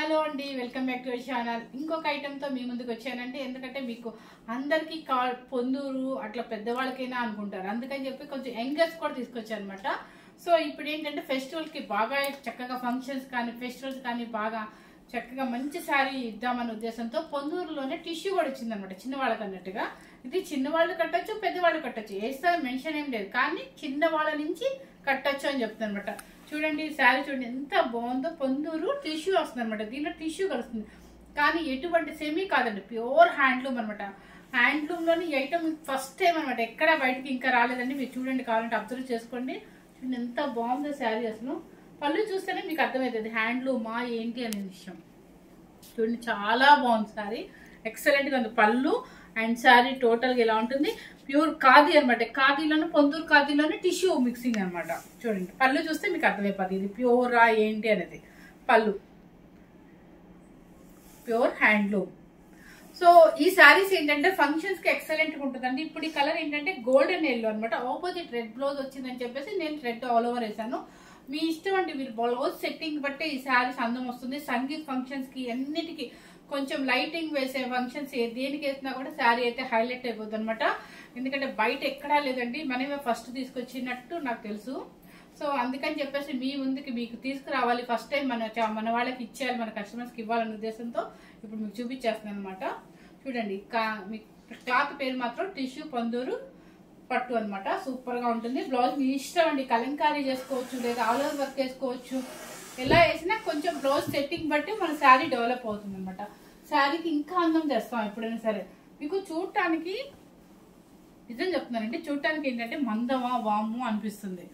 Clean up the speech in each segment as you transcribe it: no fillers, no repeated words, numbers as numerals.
Hello అండి, welcome back to our channel. ఇంకొక ఐటెంతో మీ ముందుకు వచ్చానండి. ఎందుకంటే మీకు అందరికీ పొందూరు అట్లా పెద్దవాళ్ళకైనా అనుకుంటారు, అందుకని చెప్పి కొంచెం యంగర్స్ కూడా తీసుకొచ్చాను అనమాట. సో ఇప్పుడు ఏంటంటే ఫెస్టివల్కి బాగా చక్కగా ఫంక్షన్స్ కానీ ఫెస్టివల్స్ కానీ బాగా చక్కగా మంచి శారీ ఇద్దామనే ఉద్దేశంతో పొందూరులోనే టిష్యూ కూడా వచ్చింది అనమాట. చిన్నవాళ్ళకి అన్నట్టుగా ఇది చిన్నవాళ్ళు కట్టచ్చు, పెద్దవాళ్ళు కట్టచ్చు, వేస్తే మెన్షన్ ఏం లేదు, కానీ చిన్నవాళ్ళ నుంచి కట్టచ్చు అని చెప్తాను అనమాట. చూడండి శారీ చూడండి ఎంత బాగుందో. పొందూరు టిష్యూ వస్తుంది అనమాట, దీంట్లో టిష్యూ కలుస్తుంది, కానీ ఎటువంటి సెమీ కాదండి, ప్యూర్ హ్యాండ్లూమ్ అనమాట. హ్యాండ్లూమ్ లోని ఈ ఐటమ్ ఫస్ట్ టైం అనమాట, ఎక్కడ బయటకి ఇంకా రాలేదండి. మీరు చూడండి, కావాలంటే అబ్జర్వ్ చేసుకోండి. చూడండి ఎంత బాగుందో శారీ. అసలు పళ్ళు చూస్తేనే మీకు అర్థమవుతుంది హ్యాండ్లూమా ఏంటి అనే విషయం. చూడండి చాలా బాగుంది శారీ, ఎక్సలెంట్ గా ఉంది పళ్ళు అండ్ శారీ టోటల్ గా ఇలా ఉంటుంది. ప్యూర్ ఖాదీ అనమాట, ఖాదీలోనే పొందూరు ఖాదీలోనే టిష్యూ మిక్సింగ్ అనమాట. చూడండి పళ్ళు చూస్తే మీకు అర్థమైపోతుంది ఇది ప్యూరా ఏంటి అనేది. పళ్ళు ప్యూర్ హ్యాండ్లూమ్. సో ఈ శారీస్ ఏంటంటే ఫంక్షన్స్ కి ఎక్సలెంట్ గా ఉంటుందండి. ఇప్పుడు ఈ కలర్ ఏంటంటే గోల్డెన్ ఎల్లో అనమాట, ఆపోజిట్ రెడ్ బ్లౌజ్ వచ్చిందని చెప్పేసి నేను రెడ్ ఆల్ ఓవర్ వేసాను. మీ ఇష్టం అండి, మీరు బ్లౌజ్ సెట్టింగ్ బట్టే ఈ శారీస్ అందం వస్తుంది. సంగీత్ ఫంక్షన్స్ కి అన్నిటికీ కొంచెం లైటింగ్ వేసే ఫంక్షన్స్ దేనికి వేసినా కూడా శారీ అయితే హైలైట్ అయిపోతుంది అనమాట. ఎందుకంటే బయట ఎక్కడా లేదండి, మనమే ఫస్ట్ తీసుకొచ్చినట్టు నాకు తెలుసు. సో అందుకని చెప్పేసి మీ ముందుకి మీకు తీసుకురావాలి, ఫస్ట్ టైం మన వాళ్ళకి ఇచ్చేయాలి, మన కస్టమర్స్కి ఇవ్వాలనే ఉద్దేశంతో ఇప్పుడు మీకు చూపించేస్తున్నాను అనమాట. చూడండి మీ క్లాత్ పేరు మాత్రం టిష్యూ పొందూరు పట్టు అనమాట. సూపర్ గా ఉంటుంది. బ్లౌజ్ మీ ఇష్టం అండి, కలంకారీ చేసుకోవచ్చు లేదా ఆల్ ఓవర్ వర్క్ చేసుకోవచ్చు. ఎలా వేసినా కొంచెం బ్లౌజ్ సెట్టింగ్ బట్టి మన శారీ డెవలప్ అవుతుంది అనమాట. శారీకి ఇంకా అందం చేస్తాం ఎప్పుడైనా సరే. మీకు చూడటానికి నిజం చెప్తున్నానండి, చూడటానికి ఏంటంటే మందమా వాము అనిపిస్తుంది,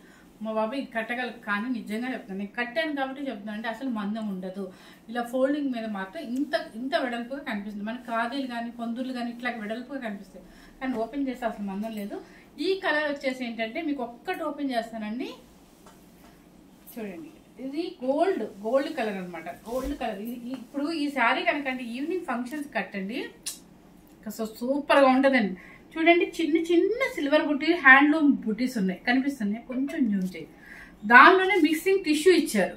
మా బాబు ఇది కట్టగలరు, కానీ నిజంగా చెప్తాను, నేను కట్టాను కాబట్టి చెప్తున్నాను అంటే అసలు మందం ఉండదు. ఇలా ఫోల్డింగ్ మీద మాత్రం ఇంత వెడల్పుగా కనిపిస్తుంది. మనకి ఖాదీలు కానీ పొందూర్లు కానీ ఇట్లా వెడల్పుగా కనిపిస్తాయి, కానీ ఓపెన్ చేస్తే అసలు మందం లేదు. ఈ కలర్ వచ్చేసి ఏంటంటే మీకు ఒక్కటి ఓపెన్ చేస్తానండి. చూడండి ఇది గోల్డ్ కలర్ అనమాట, గోల్డ్ కలర్. ఇప్పుడు ఈ శారీ కనుకండి ఈవినింగ్ ఫంక్షన్స్ కట్టండి, అసలు సూపర్ గా ఉంటుందండి. చూడండి చిన్న సిల్వర్ బుట్టి హ్యాండ్లూమ్ బుట్టీస్ ఉన్నాయి, కనిపిస్తున్నాయి, కొంచెం జూమ్ చేయి. దానిలోనే మిక్సింగ్ టిష్యూ ఇచ్చారు,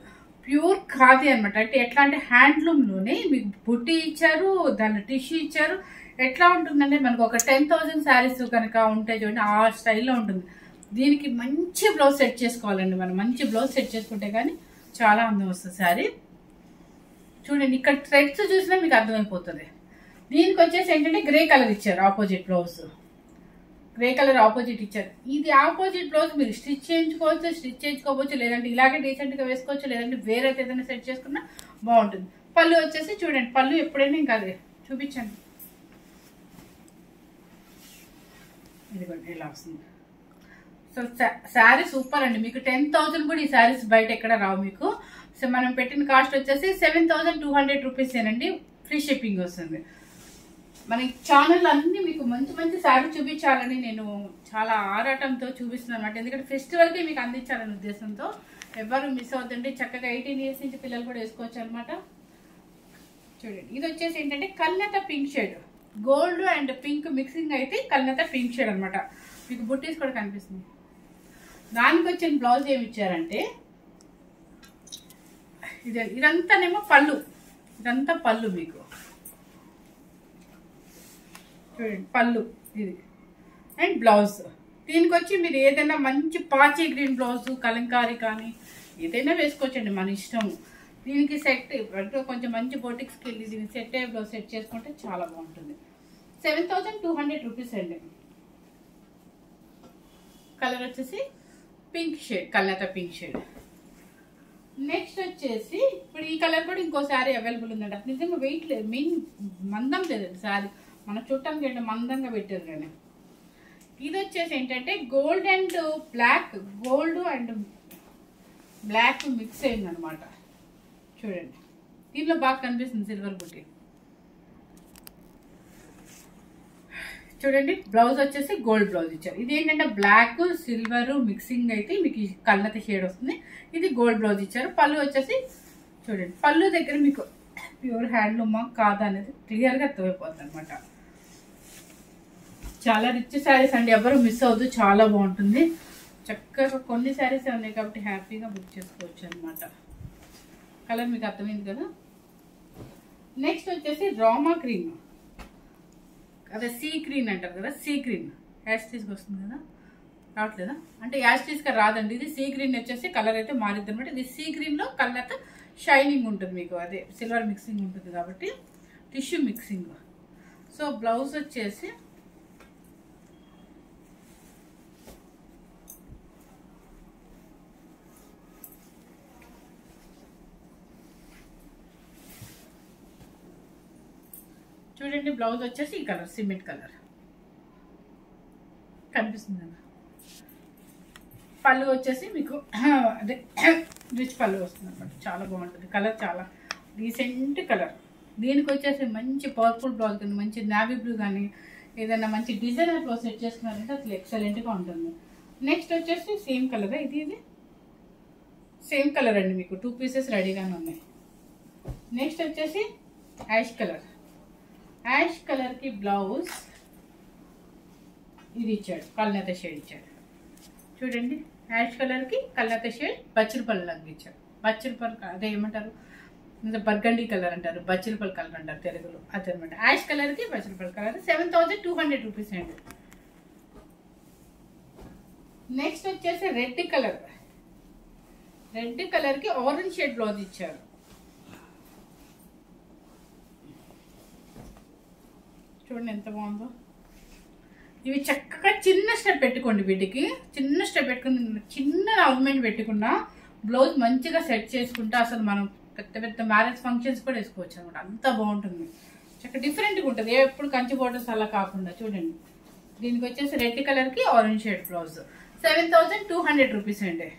ప్యూర్ ఖాదీ అనమాట. అంటే ఎట్లా అంటే హ్యాండ్లూమ్ లోనే మీకు బుట్టి ఇచ్చారు, దానిలో టిష్యూ ఇచ్చారు. ఎట్లా ఉంటుందంటే మనకు ఒక 10,000 శారీస్ కనుక ఉంటే చూడండి ఆ స్టైల్లో ఉంటుంది. దీనికి మంచి బ్లౌజ్ సెట్ చేసుకోవాలండి, మనం మంచి బ్లౌజ్ సెట్ చేసుకుంటే కానీ చాలా అందం వస్తుంది శారీ. చూడండి ఇక్కడ థ్రెడ్స్ చూసినా మీకు అర్థమైపోతుంది. దీనికి వచ్చేసి ఏంటంటే గ్రే కలర్ ఇచ్చారు, opposite blouse grey colour opposite ఇచ్చారు. ఇది ఆపోజిట్ బ్లౌజ్ మీరు స్టిచ్ చేయించుకోవచ్చు, లేదంటే ఇలాగే డీసెంట్ గా వేసుకోవచ్చు, లేదంటే వేరే ఏదైనా సెట్ చేసుకున్నా బాగుంటుంది. పళ్ళు వచ్చేసి చూడండి, పళ్ళు ఎప్పుడైనా ఇంకా అదే చూపించండి. ఇదిగోండి ఇలా వస్తుంది. సో శారీ సూపర్ అండి. మీకు 10,000 కూడా ఈ శారీస్ బయట ఎక్కడ రావు మీకు. సో మనం పెట్టిన కాస్ట్ వచ్చేసి 7,200 రూపీస్ ఏనండి, ఫ్రీ షిప్పింగ్ వస్తుంది. మన ఛానల్ అన్ని మీకు మంచి శారీ చూపించాలని నేను చాలా ఆరాటంతో చూపిస్తున్నాను అనమాట. ఎందుకంటే ఫెస్టివల్కి మీకు అందించాలనే ఉద్దేశంతో. ఎవరు మిస్ అవుతుంటే చక్కగా 18 ఇయర్స్ నుంచి పిల్లలు కూడా వేసుకోవచ్చు అనమాట. చూడండి ఇది వచ్చేసి ఏంటంటే కల్నేత pink shade, gold and pink mixing అయితే కల్నేత పింక్ షేడ్ అనమాట. మీకు బుట్టీస్ కూడా కనిపిస్తుంది. దానికి వచ్చిన బ్లౌజ్ ఏమి ఇచ్చారంటే ఇదంతానేమో పళ్ళు, ఇదంతా పళ్ళు మీకు చూడండి, పళ్ళు ఇది అండ్ బ్లౌజ్. దీనికి వచ్చి మీరు ఏదైనా మంచి పాచి గ్రీన్ బ్లౌజ్ కలంకారీ కానీ ఏదైనా వేసుకోవచ్చండి, మన ఇష్టం. దీనికి సెట్ కొంచెం మంచి బోటిక్స్కి వెళ్ళి దీనికి సెట్ అయ్యే బ్లౌజ్ సెట్ చేసుకుంటే చాలా బాగుంటుంది. 7,200 రూపీస్ అండి. కలర్ వచ్చేసి పింక్ షేడ్, కల్నేత పింక్ షేడ్. నెక్స్ట్ వచ్చేసి ఇప్పుడు ఈ కలర్ కూడా ఇంకో శారీ అవైలబుల్ ఉందండి. అది నిజంగా వెయిట్ లేదు, మెయిన్ మందం లేదండి శారీ, మన చుట్టానికి ఏంటంటే మందంగా పెట్టారు. కానీ ఇది వచ్చేసి ఏంటంటే గోల్డ్ అండ్ బ్లాక్ మిక్స్ అయింది అనమాట. చూడండి దీనిలో బాగా కనిపిస్తుంది సిల్వర్ బుట్టి. చూడండి బ్లౌజ్ వచ్చేసి గోల్డ్ బ్లౌజ్ ఇచ్చారు. ఇది ఏంటంటే బ్లాక్ సిల్వర్ మిక్సింగ్ అయితే మీకు కల్నేత షేడ్ వస్తుంది. ఇది గోల్డ్ బ్లౌజ్ ఇచ్చారు. పళ్ళు వచ్చేసి చూడండి, పళ్ళు దగ్గర మీకు ప్యూర్ హ్యాండ్లూమా కాదా అనేది క్లియర్ గా అర్థమైపోతుంది అనమాట. చాలా రిచ్ శారీస్ అండి, ఎవరు మిస్ అవ్వద్దు, చాలా బాగుంటుంది. చక్కగా కొన్ని శారీస్ ఉన్నాయి కాబట్టి హ్యాపీగా బుక్ చేసుకోవచ్చు అనమాట. కలర్ మీకు అర్థమైంది కదా. నెక్స్ట్ వచ్చేసి రామా గ్రీన్, అదే సీ గ్రీన్ అంటారు కదా, సీ గ్రీన్ యాస్టీస్కి వస్తుంది కదా, రావట్లేదా అంటే యాస్టీస్గా రాదండి. ఇది సీ గ్రీన్ వచ్చేసి కలర్ అయితే మారిద్ది అనమాట. ఇది సీ గ్రీన్లో కలర్ షైనింగ్ ఉంటుంది మీకు, అదే సిల్వర్ మిక్సింగ్ ఉంటుంది కాబట్టి టిష్యూ మిక్సింగ్. సో బ్లౌజ్ వచ్చేసి చూడండి, బ్లౌజ్ వచ్చేసి ఈ కలర్ సిమెంట్ కలర్ కనిపిస్తుంది కదా. పళ్ళు వచ్చేసి మీకు అదే రిచ్ పళ్ళు వస్తుంది అనమాట. చాలా బాగుంటుంది కలర్, చాలా డీసెంట్ కలర్. దీనికి వచ్చేసి మంచి పర్పుల్ బ్లౌజ్ కానీ, మంచి నావీ బ్లూ కానీ ఏదైనా మంచి డిజైనర్ బ్లౌజ్ సెట్ చేసుకున్నారంటే అసలు ఎక్సలెంట్గా ఉంటుంది. నెక్స్ట్ వచ్చేసి సేమ్ కలర్, ఇది సేమ్ కలర్ అండి, మీకు 2 పీసెస్ రెడీగానే ఉన్నాయి. నెక్స్ట్ వచ్చేసి యాష్ కలర్, యాష్ కలర్కి బ్లౌజ్ ఇది ఇచ్చాడు, కల్నేత షేడ్ ఇచ్చాడు. చూడండి, యాష్ కలర్కి కల్నేత షేడ్ బచ్చలపల్లి లంగా ఇచ్చాడు. బచ్చలపల్లి అదే ఏమంటారు, బర్గండీ కలర్ అంటారు, బచ్చలపల్లి కలర్ అంటారు తెలుగులో, అదనమాట. యాష్ కలర్కి బచ్చలపల్లి కలర్ 7200 రూపీస్ అండి. నెక్స్ట్ వచ్చేసి రెడ్ కలర్, రెడ్ కలర్కి ఆరెంజ్ షేడ్ బ్లౌజ్ ఇచ్చారు. చూడండి ఎంత బాగుందో. ఇవి చక్కగా చిన్న స్టెప్ పెట్టుకోండి, వీటికి చిన్న స్టెప్ పెట్టుకుని చిన్న ఆర్నమెంట్ పెట్టుకున్నా బ్లౌజ్ మంచిగా సెట్ చేసుకుంటే అసలు మనం పెద్ద పెద్ద మ్యారేజ్ ఫంక్షన్స్ కూడా వేసుకోవచ్చు అనమాట. అంత బాగుంటుంది, చక్కగా డిఫరెంట్గా ఉంటుంది, ఎప్పుడు కంచి బోర్డర్స్ అలా కాకుండా. చూడండి, దీనికి వచ్చేసి రెడ్ కలర్కి ఆరెంజ్ షేడ్ బ్లౌజ్ 7200 రూపీస్ అండి.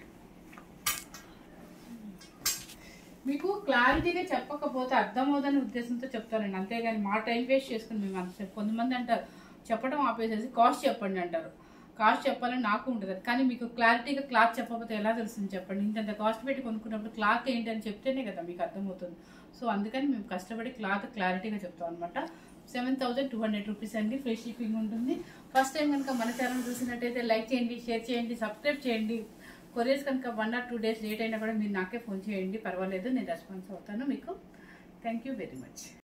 మీకు క్లారిటీగా చెప్పకపోతే అర్థమవుదని ఉద్దేశంతో చెప్తానండి, అంతేగాని మా టైం వేస్ట్ చేసుకుని మేము అంత. కొంతమంది అంటారు చెప్పడం ఆపేసేసి కాస్ట్ చెప్పండి అంటారు. కాస్ట్ చెప్పాలని నాకు ఉంటుంది, కానీ మీకు క్లారిటీగా క్లాత్ చెప్పకపోతే ఎలా తెలుస్తుంది చెప్పండి. ఇంత కాస్ట్ పెట్టి కొనుక్కున్నప్పుడు క్లాత్ ఏంటి అని చెప్తేనే కదా మీకు అర్థమవుతుంది. సో అందుకని మేము కష్టపడి క్లాత్ క్లారిటీగా చెప్తాం అనమాట. 7200 రూపీస్ అండి, ఫ్రీ షిప్పింగ్ ఉంటుంది. ఫస్ట్ టైం కనుక మన ఛానల్ చూసినట్టయితే లైక్ చేయండి, షేర్ చేయండి, సబ్స్క్రైబ్ చేయండి. కొరియర్స్ కనుక 1 or 2 days లేట్ అయినా కూడా మీరు నాకే ఫోన్ చేయండి, పర్వాలేదు, నేను రెస్పాన్స్ అవుతాను మీకు. Thank you very much.